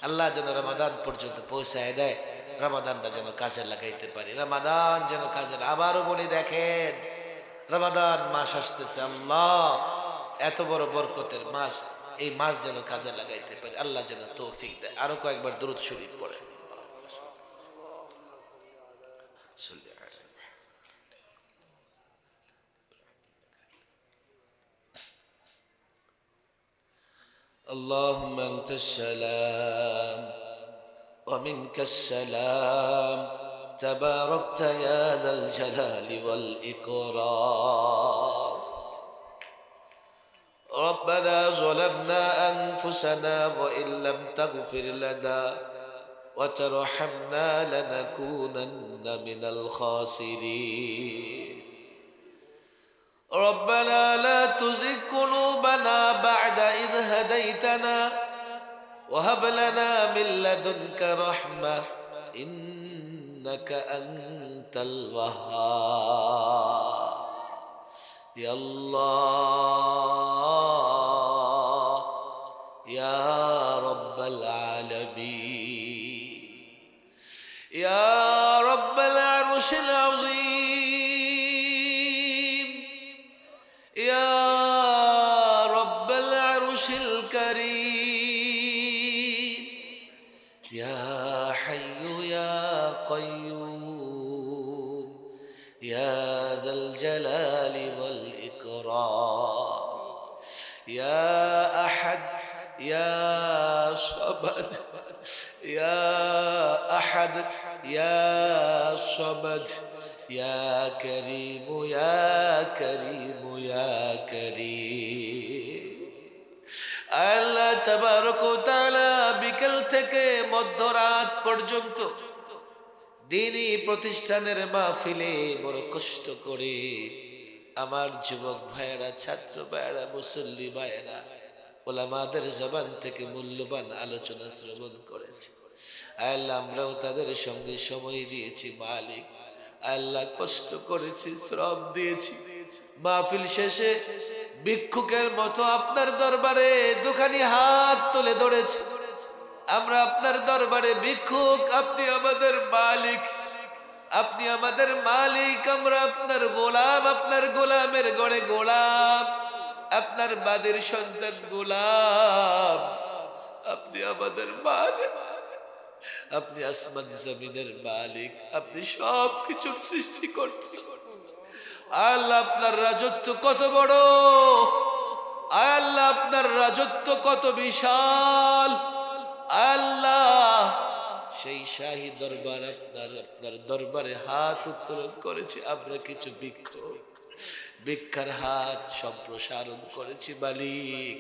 আল্লাহ যেন রমাদান পর্যন্ত পৌঁছায় দেয়, রমাদানটা যেন কাজে লাগাইতে পারি, রমাদান যেন কাজে। আবারও বলি, দেখেন রমাদান মাস আসতেছে, আল্লাহ এত বড় বরকতের মাস, এই মাস যেন কাজে লাগাইতে পারি, আল্লাহ যেন তৌফিক দেয়। আরো কয়েকবার দুরূদ শরীফ পড়ে। اللهم أنت السلام ومنك السلام تباركت يا ذا الجلال والإكرام. ربنا ظلمنا أنفسنا وإن لم تغفر لنا وترحمنا لنكونن من الخاسرين. ربنا لا تزغ قلوبنا بعد إذ هديتنا وهب لنا من لدنك رحمة إنك أنت الوهاب. يا الله يا رب العالمين يا رب العرش العظيم يا رب العرش الكريم يا حي يا قيوم يا ذا الجلال والإكرام يا أحد يا صمد يا أحد يا صمد يا كريم يا كريم يا كريم. আল্লাহ তাবারক ওয়া তাআলা বিকেল থেকে মধ্যরাত পর্যন্ত দ্বীনি প্রতিষ্ঠানের মাহফিলে বড় কষ্ট করে আমার যুবক ভাইয়েরা, ছাত্র ভাইয়েরা, মুসল্লি ভাইয়েরা উলামাদের জবান থেকে মূল্যবান আলোচনা শ্রবণ করেছে। আল্লাহ আমরাও তাদের সঙ্গে সময় দিয়েছি মালিক। আল্লাহ কষ্ট করেছি, শ্রম দিয়েছি। মাহফিল শেষে ভিক্ষুকের মতো আপনার দরবারে দুখানি হাত তুলে ধরেছি। আমরা আপনার দরবারে ভিক্ষুক, আপনি আমাদের মালিক, আপনি আমাদের মালিক, আমরা আপনার গোলাম, আপনার গোলামের গড়ে গোলাম, আপনার বাদের সন্তান গোলাম। আপনি আমাদের মালিক, আপনি আসমান জমিনের মালিক, আপনি সব কিছুর সৃষ্টি করছেন। আল্লাহ আপনার রাজত্ব কত বড়, আল্লাহ আপনার রাজত্ব কত বিশাল। আল্লাহ সেই শাহী দরবার আপনার দরবারে হাত উত্তোলন করেছি আমরা, কিছু ভিক্ষার হাত সম্প্রসারণ করেছি মালিক।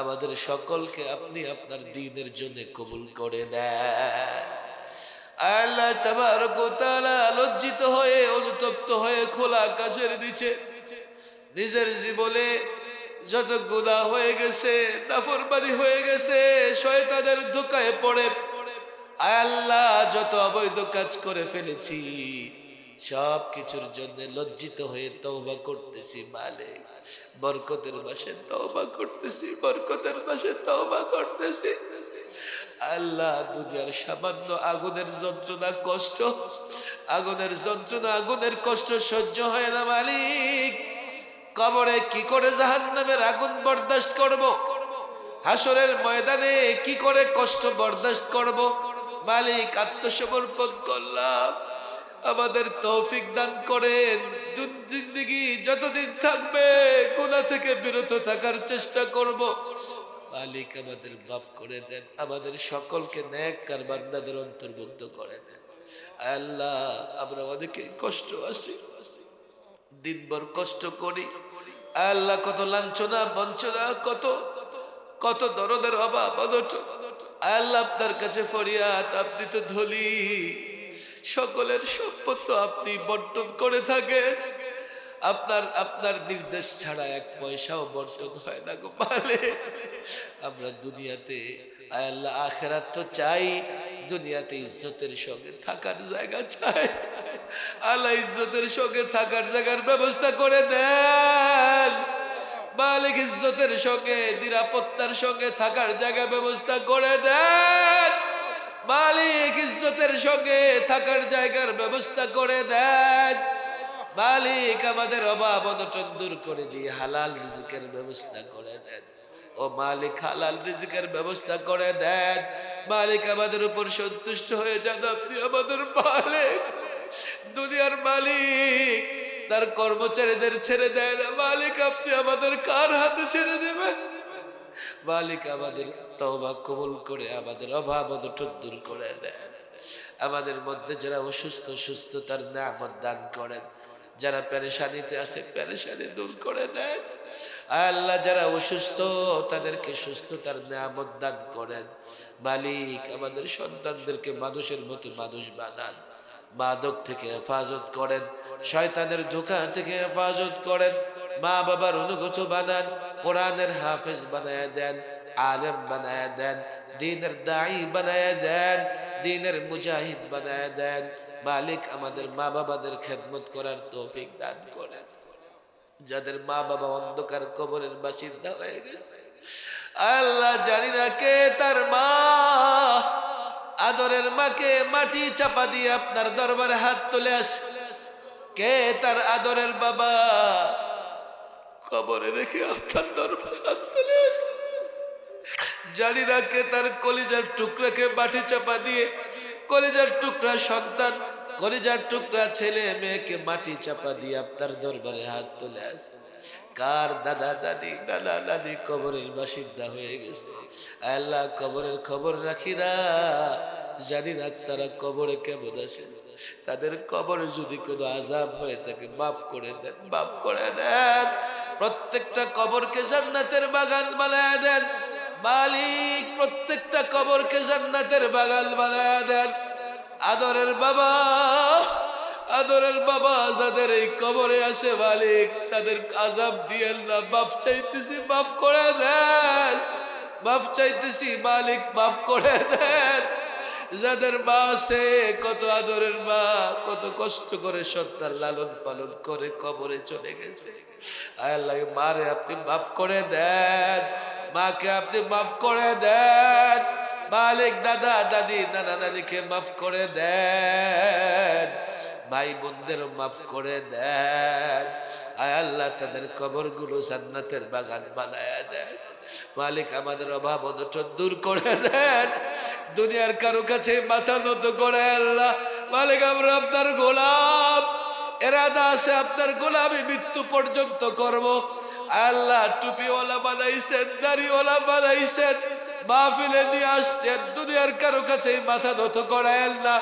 আমাদের সকলকে আপনি আপনার দ্বীনের জন্য কবুল করে নেন। আল্লাহ তাবারক ওয়া তাআলা লজ্জিত হয়ে, অনুতপ্ত হয়ে খোলা আকাশের নিচে নিজের জীবনে যত গুনাহ হয়ে গেছে, নাফরমানি হয়ে গেছে, শয়তানের ধোঁকায় পড়ে আল্লাহ যত অবৈধ কাজ করে ফেলেছি, সব কিছুর জন্য লজ্জিত হয়ে তওবা করতেছি মালিক। বরকতের মাসে তওবা করতেছি, বরকতের মাসে তওবা করতেছি। আল্লাহ দুনিয়ার সামান্য আগুনের যন্ত্রণা, কষ্ট, আগুনের যন্ত্রণা, আগুনের কষ্ট সহ্য হয় না মালিক। কবরে কি করে জাহান্নামের আগুন বরদাস্ত করব, হাসরের ময়দানে কি করে কষ্ট বরদাস্ত করব মালিক। আত্মসমর্পণ করলাম, আমাদের তৌফিক দান করেন। জিন্দেগি যতদিন থাকবে গুনাহ থেকে বিরত থাকার চেষ্টা করব মালিক। আমাদের মাফ করে দেন, আমাদের সকলকে নেককার বান্দাদের অন্তর্ভুক্ত করে দেন। আল্লাহ আমরা অনেকে কষ্ট আছি, দিনভর কষ্ট করি আল্লাহ, কত লাঞ্ছনা বঞ্চনা, কত কত দরদের অভাব অনটন। আল্লাহ আপনার কাছে ফরিয়াদ, আপনি তো ধনী, সকলের সম্পদ তো আপনি বন্টন করে থাকেন। আপনার নির্দেশ ছাড়া এক পয়সাও বর্ষণ হয় না গো মালিক। আমরা দুনিয়াতে আল্লাহ আখিরাত তো চাই, দুনিয়াতে ইজ্জতের সঙ্গে থাকার জায়গা চাই। আল্লাহ ইজ্জতের সঙ্গে থাকার জায়গার ব্যবস্থা করে দেন মালিক। ইজ্জতের সঙ্গে নিরাপত্তার সঙ্গে থাকার জায়গা ব্যবস্থা করে দেন। ইজ্জতের সঙ্গে থাকার জায়গার ব্যবস্থা করে দেন মালিক। আমাদের অভাব অনটন দূর করে দিয়ে হালাল রিজিকের ব্যবস্থা করে দেন ও মালিক, হালাল রিজিকের ব্যবস্থা করে দেন মালিক। আমাদের উপর সন্তুষ্ট হয়ে যান, আপনি আমাদের মালিক, দুনিয়ার মালিক। তার কর্মচারীদের ছেড়ে দেয় না মালিক, আপনি আমাদের কার হাতে ছেড়ে দেবেন মালিক? আমাদের তওবা কবুল করে আমাদের অভাব অনটন দূর করে দেন। আমাদের মধ্যে যারা অসুস্থ, সুস্থতার নিয়ামত দান করেন। যারা পেরেশানিতে আছে, পেরেশানি দূর করে দেন আল্লাহ। যারা অসুস্থ তাদেরকে সুস্থতার নিয়ামত দান করেন মালিক। আমাদের সন্তানদেরকে মানুষের মতো মানুষ বানান, মাদক থেকে হেফাজত করেন, শয়তানের ধোঁকা থেকে হেফাজত করেন, মা বাবার অনুগত বানান, কোরআনের হাফেজ বানায় দেন, আলেম বানায় দেন, দ্বীনের দাঈ বানায় দেন, দ্বীনের মুজাহিদ বানায় দেন মালিক। আমাদের মা বাবাদের খেদমত করার তৌফিক দান করেন। যাদের মা বাবা অন্ধকার কবরের বাসিন্দা হয়ে গেছে আল্লাহ, জানি না কে তার মা, আদরের মাকে মাটি চাপা দিয়ে আপনার দরবারে হাত তুলে আসে। কে তার আদরের বাবা কবরে রেখে আপনার দরবারে হাত তুলে আসে। জানি না কে তার কলিজার টুকরাকে মাটি চাপা দিয়ে, কলিজার টুকরা সন্তান, কলিজার টুকরা ছেলে মেয়েকে মাটি চাপা দিয়ে আপনার দরবারে হাত তুলে আসে। কার দাদা দাদি, নানা নানি কবরের বাসিন্দা হয়ে গেছে আল্লাহ, কবরের খবর রাখি না, জানি না তারা কবরে কেমন আছে। তাদের কবরে যদি কোনো আযাব হয়ে থাকে মাফ করে দেন, মাফ করে দেন। প্রত্যেকটা কবরকে জান্নাতের বাগান বানায় দেন মালিক, প্রত্যেকটা কবরকে জান্নাতের বাগান বানায় দেন। আদরের বাবা, আদরের বাবা যাদের এই কবরে আসে মালিক, তাদের আযাব দিয়েন না, মাফ চাইতেছি, মাফ করে দেন, মাফ চাইতেছি মালিক, মাফ করে দেন। যাদের মা আছে, কত আদরের মা, কত কষ্ট করে সন্তান লালন পালন করে কবরে চলে গেছে আল্লাহ, মারে আপনি মাফ করে দেন, মাকে আপনি মাফ করে দেন মালিক। দাদা দাদি, নানা নানিকে মাফ করে দেন, ভাই বোনদেরও মাফ করে দেন আয় আল্লাহ। তাদের কবরগুলো জান্নাতের বাগান বানায় দেন মালিক। আমাদের অভাব অনটন দূর করে দেন। দুনিয়ার কারো কাছে মাথা নত করে আল্লাহ মালিক, আমরা আপনার গোলাম, এরাদা আছে আপনার গোলামি মৃত্যু পর্যন্ত করব আল্লাহ। টুপিওয়ালা বানাইছেন, দাড়িওয়ালা বানাইছেন, মাহফিলে নিয়ে আসছেন, দুনিয়ার কারো কাছে মাথা নত করায়েন না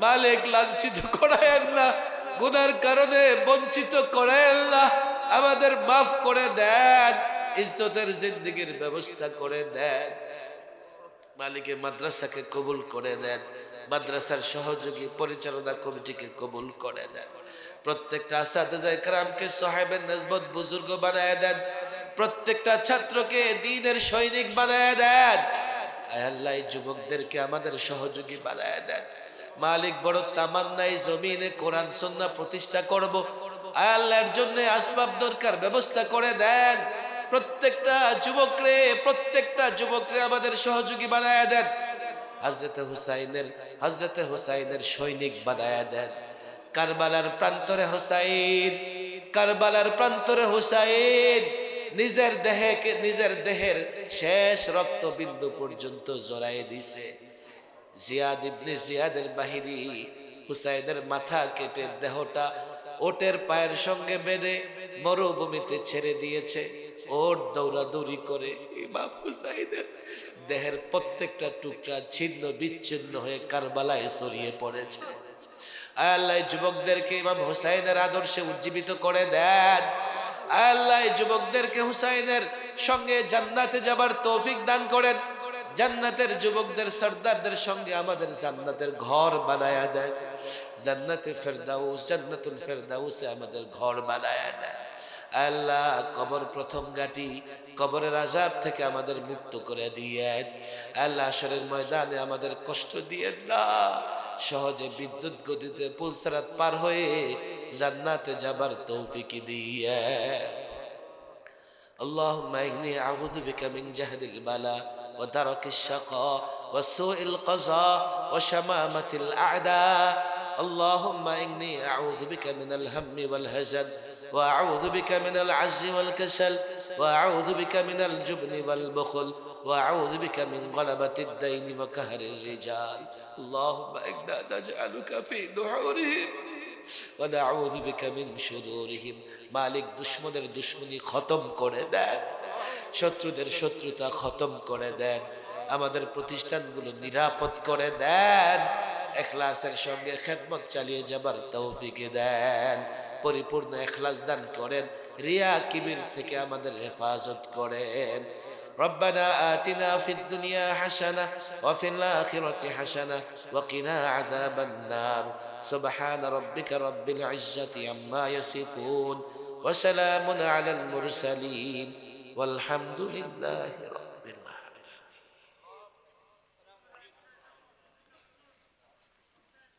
মালিক, লাঞ্ছিত করায়েন না, গুনার কারণে বঞ্চিত করায়েন না, আমাদের মাফ করে দেন, ইজ্জতের জিন্দেগির ব্যবস্থা করে দেন মালিকে। মাদ্রাসাকে কবুল করে দেন, মাদ্রাসার সহযোগী পরিচালনা কমিটিকে কবুল করে দেন, প্রত্যেকটা আসাতিজা ইকরামকে সাহেবের নসবত বুজুর্গ বানায় দেন, প্রত্যেকটা ছাত্রকে দ্বীনের সৈনিক বানায় দেন আয় আল্লাহ। যুবকদেরকে আমাদের সহযোগী বানায় দেন মালিক। বড় তামান্নাই জমিনে কোরআন সুন্নাহ প্রতিষ্ঠা করব আয় আল্লাহর জন্য আসবাব দরকার ব্যবস্থা করে দেন। প্রত্যেকটা যুবকরে আমাদের সহযোগী বানায় দেন। হযরতে হুসাইনের সৈনিক বানায় দেন। কারবালার প্রান্তরে হুসাইন নিজের দেহের শেষ রক্তবিন্দু পর্যন্ত জড়ায় দিছে। জিয়াদ ইবনে জিয়াদের বাহিনী হুসাইনের মাথা কেটে দেহটা ওটের পায়ের সঙ্গে বেঁধে মরুভূমিতে ছেড়ে দিয়েছে। ওট দৌড়াদৌড়ি করে ইমাম হুসাইনের দেহের প্রত্যেকটা টুকরা ছিন্ন বিচ্ছিন্ন হয়ে কারবালায় ছড়িয়ে পড়েছে। আল্লাহ যুবকদেরকে ইমাম হুসাইনের আদর্শে উজ্জীবিত করে দেন। আল্লাহ যুবকদেরকে হুসাইনের সঙ্গে জান্নাতে যাবার তৌফিক দান করেন। জান্নাতের যুবকদের সর্দারদের সঙ্গে আমাদের জান্নাতের ঘর বানায়া দেন। জান্নাতুল ফেরদাউসে আমাদের ঘর বানায়া দেন। আল্লাহ কবর প্রথম ঘাটি, কবরের আযাব থেকে আমাদের মুক্ত করে দিয়েন। আল্লাহ হাশরের ময়দানে আমাদের কষ্ট দিয়েন না। সহজে বিদ্যুৎ গতিতে পুলসরাত পার হয়ে জান্নাতে যাবার তৌফিক দিয়ে اللهم إني أعوذ بك من جهد البلاء ودرك الشقاء وسوء القضاء وشمامة الأعداء. اللهم إني أعوذ بك من الهم والهزل وأعوذ بك من العجز والكسل وأعوذ بك من الجبن والبخل وأعوذ بك من غلبة الدين وقهر الرجال. اللهم إنا نجعلك في نحورهم ونعوذ بك من شرورهم. মালিক দুশমনের দুশমনি খতম করে দেন, শত্রুদের শত্রুতা খতম করে দেন, আমাদের প্রতিষ্ঠানগুলো নিরাপদ করে দেন, ইখলাসের সঙ্গে খেদমত চালিয়ে যাবার তৌফিক দেন, পরিপূর্ণ ইখলাস দান করেন, রিয়া কিবির থেকে আমাদের হেফাজত করেন। ربنا آتنا في الدنيا حسنة وفي الآخرة حسنة وقنا عذاب النار. سبحان ربك رب العزة عما يصفون وسلام على المرسلين والحمد لله رب